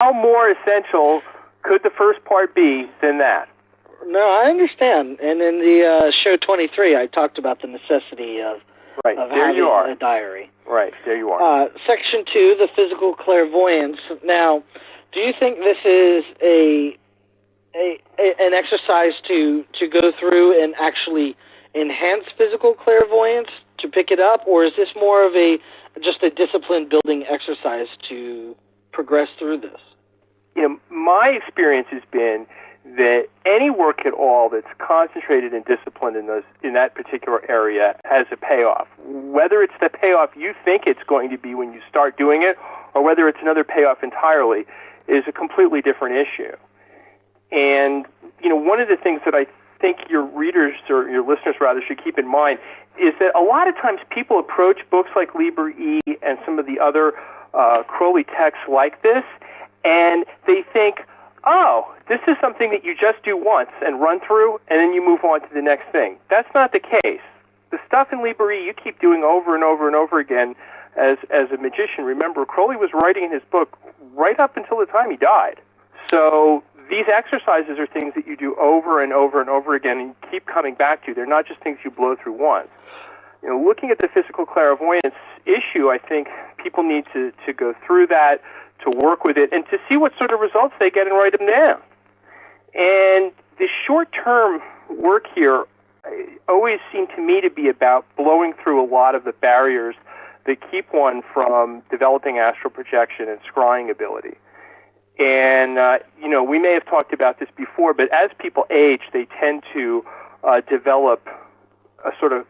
how more essential could the first part be than that? No, I understand. And in the show 23, I talked about the necessity of having a diary. Right, there you are. Section 2, the physical clairvoyance. Now, do you think this is an exercise to go through and actually enhance physical clairvoyance to pick it up, or is this more of just a discipline building exercise to progress through this? My experience has been that any work at all that's concentrated and disciplined in that particular area has a payoff. Whether it's the payoff you think it's going to be when you start doing it, or whether it's another payoff entirely, is a completely different issue. And, one of the things that I think your readers, or your listeners rather, should keep in mind is that a lot of times people approach books like Liber E and some of the other Crowley texts like this, and they think, oh, this is something that you just do once and run through, and then you move on to the next thing. That's not the case. The stuff in Liber E you keep doing over and over and over again as a magician. Remember, Crowley was writing in his book right up until the time he died. So these exercises are things that you do over and over and over again and keep coming back to. They're not just things you blow through once. Looking at the physical clairvoyance issue, I think people need to go through that, to work with it, and to see what sort of results they get and write them down. And the short-term work here always seemed to me to be about blowing through a lot of the barriers that keep one from developing astral projection and scrying ability. And, we may have talked about this before, but as people age, they tend to develop a sort of,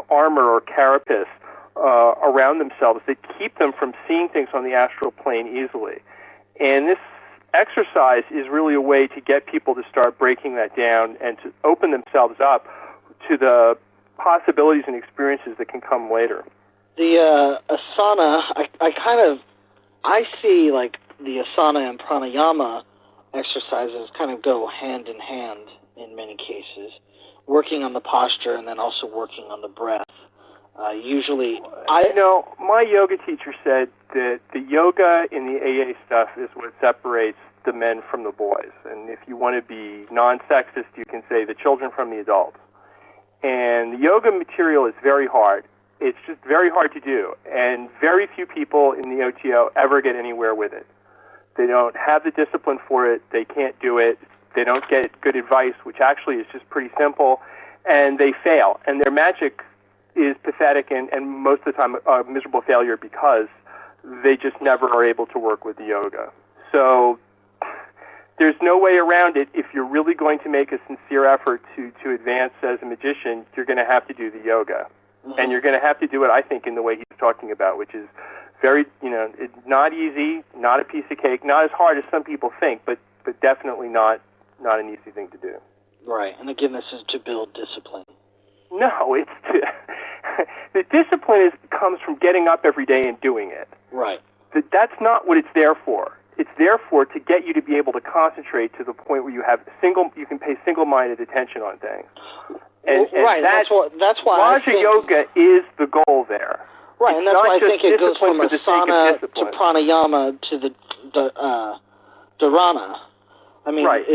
armor or carapace around themselves that keep them from seeing things on the astral plane easily. And this exercise is really a way to get people to start breaking that down and to open themselves up to the possibilities and experiences that can come later. The asana, I see like the asana and pranayama exercises kind of go hand in hand in many cases, working on the posture and then also working on the breath. My yoga teacher said that the yoga in the AA stuff is what separates the men from the boys. And if you want to be non-sexist, you can say the children from the adults. And the yoga material is very hard. It's just very hard to do. And very few people in the OTO ever get anywhere with it. They don't have the discipline for it. They can't do it. They don't get good advice, which actually is just pretty simple. And they fail. And their magic is pathetic and most of the time a miserable failure because they just never are able to work with the yoga. So there's no way around it. If you're really going to make a sincere effort to advance as a magician, you're going to have to do the yoga. Mm-hmm. And you're going to have to do it, I think, in the way he's talking about, which is very, it's not easy, not a piece of cake, not as hard as some people think, but definitely not an easy thing to do. Right. And again, this is to build discipline. No, it's the discipline comes from getting up every day and doing it. Right. That's not what it's there for. It's there for to get you to be able to concentrate to the point where you can pay single-minded attention on things. And right. That's why Raja Yoga is the goal there. Right, and that's why I think it goes from asana to pranayama to the dharana. I mean, right.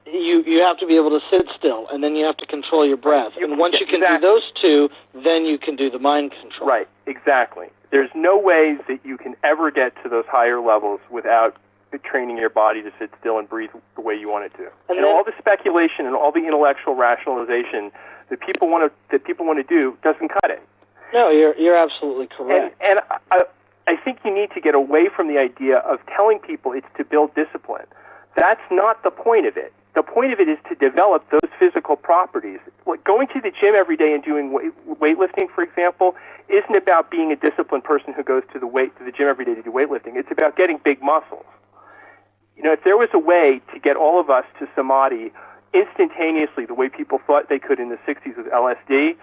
You have to be able to sit still, and then you have to control your breath. And once you can do those two, then you can do the mind control. Right, exactly. There's no way that you can ever get to those higher levels without training your body to sit still and breathe the way you want it to. And all the speculation and all the intellectual rationalization that people want to do doesn't cut it. No, you're absolutely correct. And I think you need to get away from the idea of telling people it's to build discipline. That's not the point of it. The point of it is to develop those physical properties. Like going to the gym every day and doing weightlifting, for example, isn't about being a disciplined person who goes to the gym every day to do weightlifting. It's about getting big muscles. If there was a way to get all of us to samadhi instantaneously, the way people thought they could in the 60s with LSD,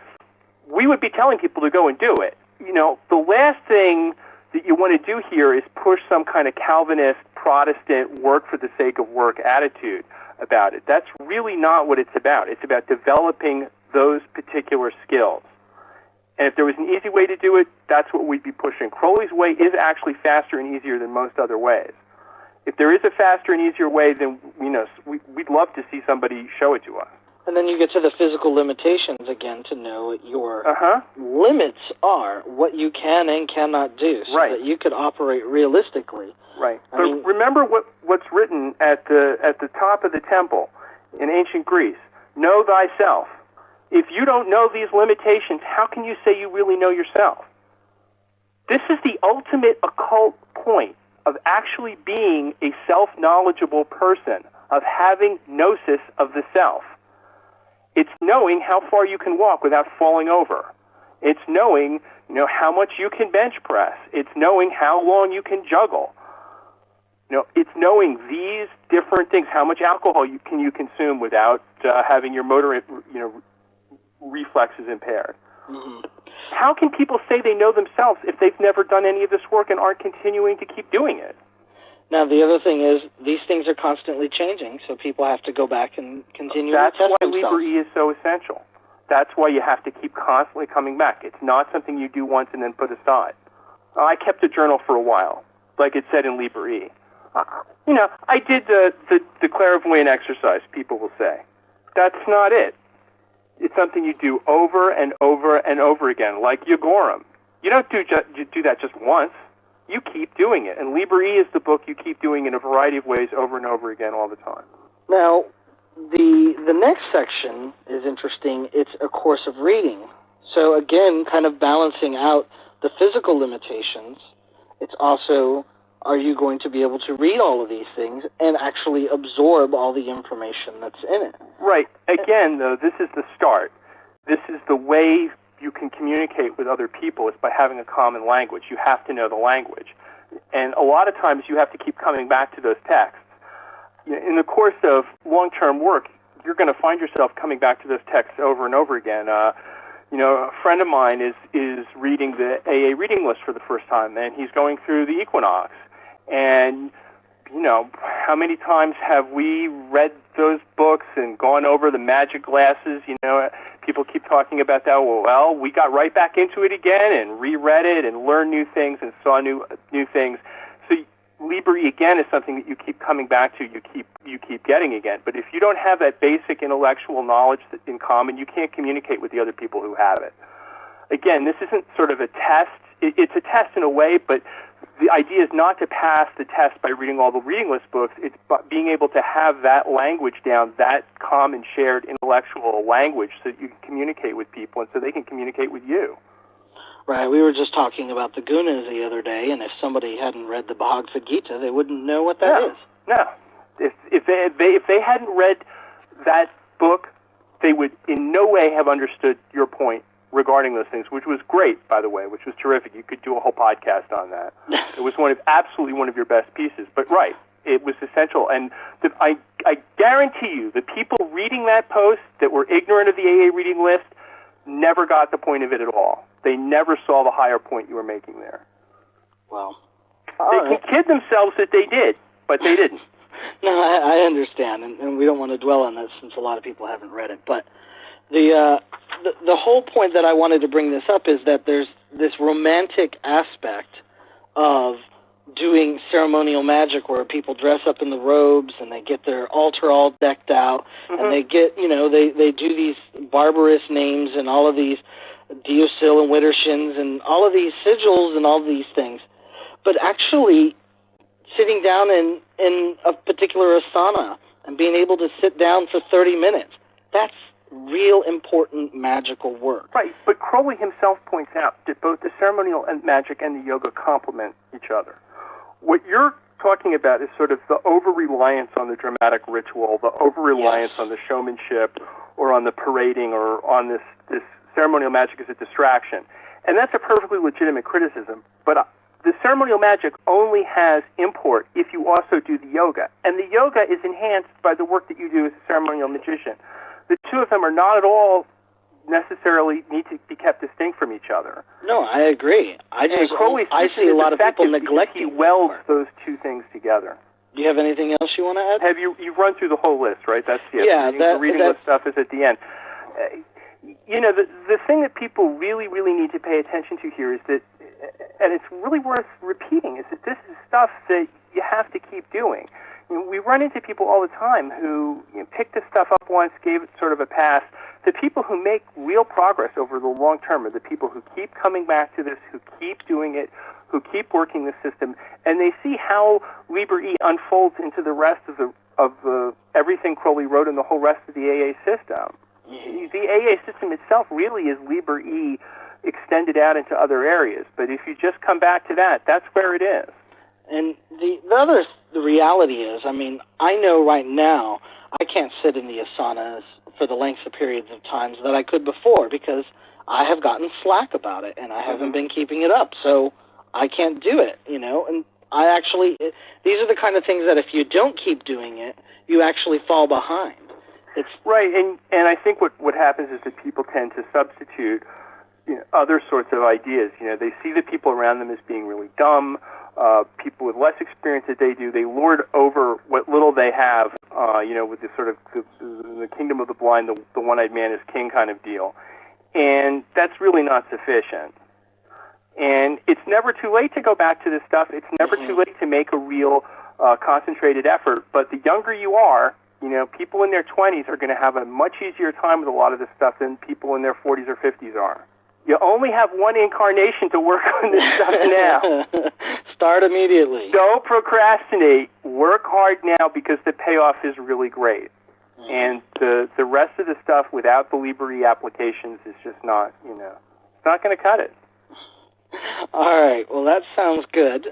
we would be telling people to go and do it. The last thing that you want to do here is push some kind of Calvinist, Protestant, work for the sake of work attitude about it. That's really not what it's about. It's about developing those particular skills. And if there was an easy way to do it, that's what we'd be pushing. Crowley's way is actually faster and easier than most other ways. If there is a faster and easier way, then we'd love to see somebody show it to us. And then you get to the physical limitations again to know what your limits are, what you can and cannot do, so that you could operate realistically. Right. But remember what's written at the top of the temple in ancient Greece. Know thyself. If you don't know these limitations, how can you say you really know yourself? This is the ultimate occult point of actually being a self-knowledgeable person, of having gnosis of the self. It's knowing how far you can walk without falling over. It's knowing, how much you can bench press. It's knowing how long you can juggle. It's knowing these different things. How much alcohol can you consume without having your motor, reflexes impaired? Mm-hmm. How can people say they know themselves if they've never done any of this work and aren't continuing to keep doing it? Now, the other thing is, these things are constantly changing, so people have to go back and continue to test themselves. That's why Liber E is so essential. That's why you have to keep constantly coming back. It's not something you do once and then put aside. I kept a journal for a while, like it said in Liber E. I did the clairvoyant exercise, people will say. That's not it. It's something you do over and over and over again, like Yogorum. You don't do that just once. You keep doing it. And Liber E is the book you keep doing in a variety of ways over and over again all the time. Now, the next section is interesting. It's a course of reading. So again, kind of balancing out the physical limitations, it's also, are you going to be able to read all of these things and actually absorb all the information that's in it? Right. Again, though, this is the start. This is the way you can communicate with other people, is by having a common language. You have to know the language. And a lot of times you have to keep coming back to those texts. In the course of long-term work, you're going to find yourself coming back to those texts over and over again. A friend of mine is reading the AA reading list for the first time, and he's going through the equinox. And, how many times have we read those books and gone over the magic glasses? People keep talking about that. Well, we got right back into it again and reread it and learned new things and saw new things. So Liber E, again, is something that you keep coming back to, you keep getting again. But if you don't have that basic intellectual knowledge in common, you can't communicate with the other people who have it. Again, this isn't sort of a test. It's a test in a way, but the idea is not to pass the test by reading all the reading list books. It's being able to have that language down, that common shared intellectual language, so that you can communicate with people and so they can communicate with you. Right. We were just talking about the Gunas the other day, and if somebody hadn't read the Bhagavad Gita, they wouldn't know what that is. No. If they hadn't read that book, they would in no way have understood your point regarding those things, which was great, by the way, which was terrific. You could do a whole podcast on that. It was absolutely one of your best pieces. But right, it was essential. And I guarantee you, the people reading that post that were ignorant of the AA reading list never got the point of it at all. They never saw the higher point you were making there. Well, they can kid themselves that they did, but they didn't. No, I understand, and we don't want to dwell on that since a lot of people haven't read it. But the whole point that I wanted to bring this up is that there's this romantic aspect of doing ceremonial magic where people dress up in the robes and they get their altar all decked out, and they get, they do these barbarous names and all of these Deosil and Widdershins and all of these sigils and all these things. But actually sitting down in a particular asana and being able to sit down for 30 minutes, that's real important magical work. Right, but Crowley himself points out that both the ceremonial and magic and the yoga complement each other. What you're talking about is sort of the over-reliance on the dramatic ritual, the over-reliance on the showmanship or on the parading or on this ceremonial magic as a distraction. And that's a perfectly legitimate criticism, but the ceremonial magic only has import if you also do the yoga. And the yoga is enhanced by the work that you do as a ceremonial magician. The two of them are not at all necessarily need to be kept distinct from each other. No, I agree. I see a lot of people neglecting. He welds those two things together. Do you have anything else you want to add? You've run through the whole list, right? That's it. Yeah, the reading list stuff is at the end. The thing that people really, really need to pay attention to here is that, and it's really worth repeating, is that this is stuff that you have to keep doing. We run into people all the time who pick this stuff up once, gave it sort of a pass. The people who make real progress over the long term are the people who keep coming back to this, who keep doing it, who keep working the system, and they see how Liber E unfolds into the rest of the everything Crowley wrote in the whole rest of the AA system. The AA system itself really is Liber E extended out into other areas, but if you just come back to that, that's where it is. And the reality is, I mean, I know right now I can't sit in the asanas for the lengths of periods of times that I could before because I have gotten slack about it and I haven't been keeping it up, so I can't do it, and these are the kind of things that if you don't keep doing it, you actually fall behind. It's right, and I think what happens is that people tend to substitute other sorts of ideas. They see the people around them as being really dumb, people with less experience than they do. They lord over what little they have, with the sort of the kingdom of the blind, the one-eyed man is king kind of deal. And that's really not sufficient. And it's never too late to go back to this stuff. It's never too late to make a real concentrated effort. But the younger you are, people in their 20s are going to have a much easier time with a lot of this stuff than people in their 40s or 50s are. You only have one incarnation to work on this stuff now. Start immediately. Don't procrastinate. Work hard now because the payoff is really great. And the rest of the stuff without the Liber E applications is just not, it's not going to cut it. All right. Well, that sounds good.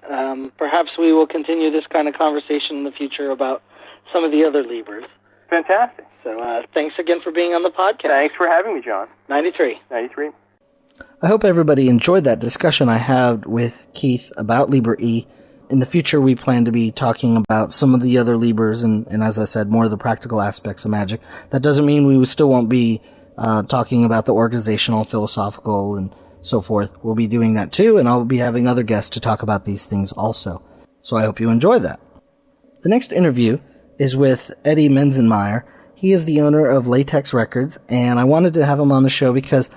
Perhaps we will continue this kind of conversation in the future about some of the other Libers. Fantastic. So thanks again for being on the podcast. Thanks for having me, John. 93. I hope everybody enjoyed that discussion I had with Keith about Liber E. In the future, we plan to be talking about some of the other Libers and as I said, more of the practical aspects of magic. That doesn't mean we still won't be talking about the organizational, philosophical, and so forth. We'll be doing that too, and I'll be having other guests to talk about these things also. So I hope you enjoy that. The next interview is with Eddie Minzenmayer. He is the owner of Latex Records, and I wanted to have him on the show because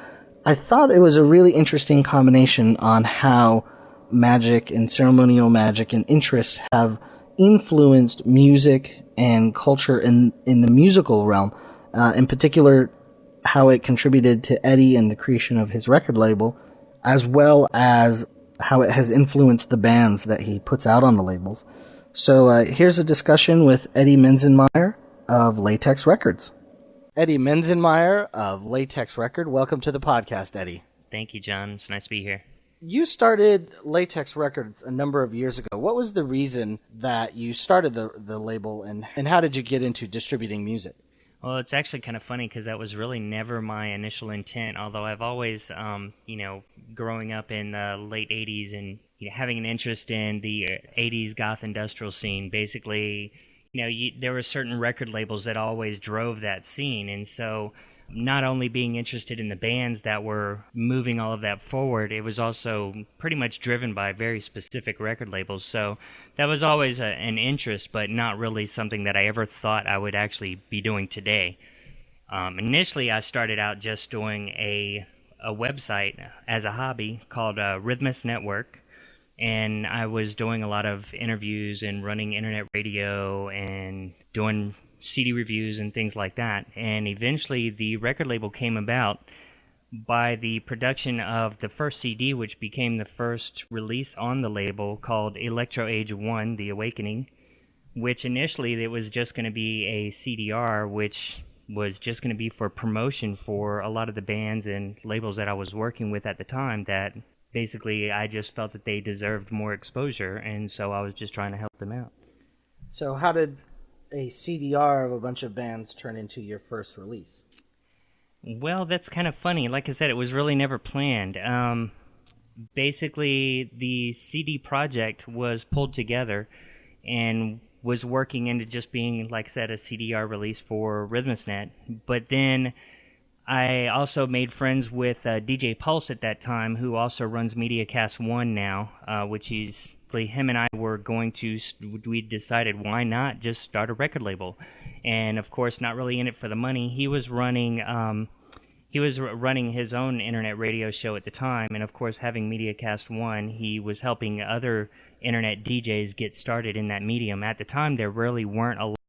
I thought it was a really interesting combination on how magic and ceremonial magic and interest have influenced music and culture in the musical realm. In particular, how it contributed to Eddie and the creation of his record label, as well as how it has influenced the bands that he puts out on the labels. So here's a discussion with Eddie Minzenmayer of Latex Records. Eddie Minzenmayer of Latex Record, welcome to the podcast, Eddie. Thank you, John. It's nice to be here. You started Latex Records a number of years ago. What was the reason that you started the label, and how did you get into distributing music? Well, it's actually kind of funny because that was really never my initial intent, although I've always, growing up in the late 80s and having an interest in the 80s goth industrial scene, basically, there were certain record labels that always drove that scene, and so not only being interested in the bands that were moving all of that forward, it was also pretty much driven by very specific record labels. So that was always an interest, but not really something that I ever thought I would actually be doing today. Initially, I started out just doing a website as a hobby called Rhythmus Network, and I was doing a lot of interviews and running internet radio and doing CD reviews and things like that. And eventually the record label came about by the production of the first CD, which became the first release on the label, called Electro Age 1, The Awakening, which initially it was just going to be a CDR, which was just going to be for promotion for a lot of the bands and labels that I was working with at the time, that basically I just felt that they deserved more exposure, and so I was just trying to help them out. So how did a CDR of a bunch of bands turn into your first release? Well, that's kind of funny. Like I said, it was really never planned. Basically, the CD project was pulled together and was working into just being, like I said, a CDR release for Rhythmusnet. But then I also made friends with DJ Pulse at that time, who also runs MediaCast 1 now, which is... him and I were we decided why not just start a record label. And of course, not really in it for the money. He was running he was running his own internet radio show at the time, and of course, having MediaCast 1, he was helping other internet DJs get started in that medium. At the time, there really weren't a